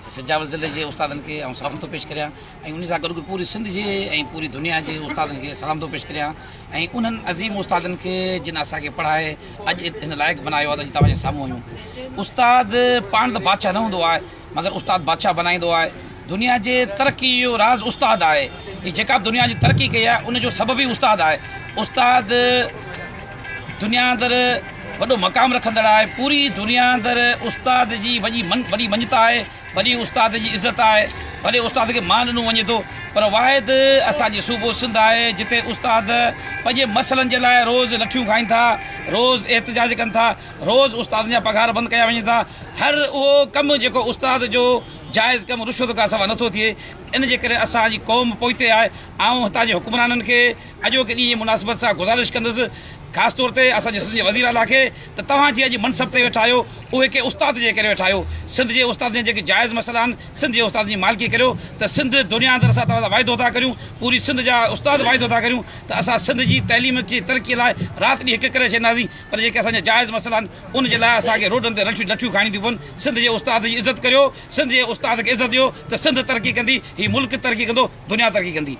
सिजावल ज़िले के उस्तादन के सलाम तो पेश करियां उन सां गॾु पूरी सिंध जे पूरी दुनिया के उस्तादन के सलाम तो पेश करियां उन्हनि अज़ीम उस्तादन के जिन असांखे पढ़ाए अॼु हिन लाइक़ु बनायो आहे त तव्हांजे साम्हूं आहियूं। उस्ताद पाण त बादशाह न हूंदो आहे मगर उस्ताद बादशाह बनाईंदो आहे। दुनिया जे तरक़ी जो राज़ उस्ताद आहे। ही जेका दुनिया जी तरक़ी कई आहे उनजो सबबु ई उस्ताद आहे। उस्ताद दुनिया अंदर वॾो मक़ाम रखंदड़ आहे। पूरी दुनिया अंदर उस्ताद जी वॾी मञता आहे, वॾी उस्ताद जी इज़त आहे। भले उस्ताद खे मान ॾिनो वञे थो पर वाहिद असांजे सूबो सिंध आहे जिते उस्ताद पंहिंजे मसइलनि जे लाइ रोज़ लठियूं खाइनि था, रोज़ एहतजाज कनि था, रोज़ उस्तादनि जा पघार बंदि कया वञनि था। हर उहो कमु जेको उस्ताद जो जाइज़ कमु रुश्वत खां सवाइ नथो थिए। इन जे करे असांजी क़ौम पोइते आहे। ऐं हितां जे हुक्मराननि खे अॼोके ॾींहं जी मुनासिबत सां गुज़ारिश कंदुसि ख़ासि तौर ते असांजे सिंध जे वज़ीर आला खे त तव्हां जीअं अॼु मनसब ते वेठा आहियो उहे के उस्ताद जे करे वेठा आहियो। सिंध जे उस्ताद जा जेके जाइज़ मसइला आहिनि सिंध जे उस्ताद जी मालिकी करियो त सिंध दुनिया अंदरि असां तव्हां सां वाइदो था करियूं, पूरी सिंध जा उस्ताद वाइदो था करियूं त असां सिंध जी तइलीम जी तरक़ीअ लाइ राति ॾींहुं हिकु करे छॾींदासीं। पर जेके असांजा जाइज़ मसइला आहिनि उन जे लाइ असांखे रोडनि ते लठियूं खाइणी थियूं पवनि। सिंध जे उस्ताद जी इज़त करियो, सिंध जे उस्ताद खे इज़त ॾियो त सिंध तरक़ी कंदी, हीउ मुल्क तरक़ी कंदो, दुनिया तरक़ी कंदी।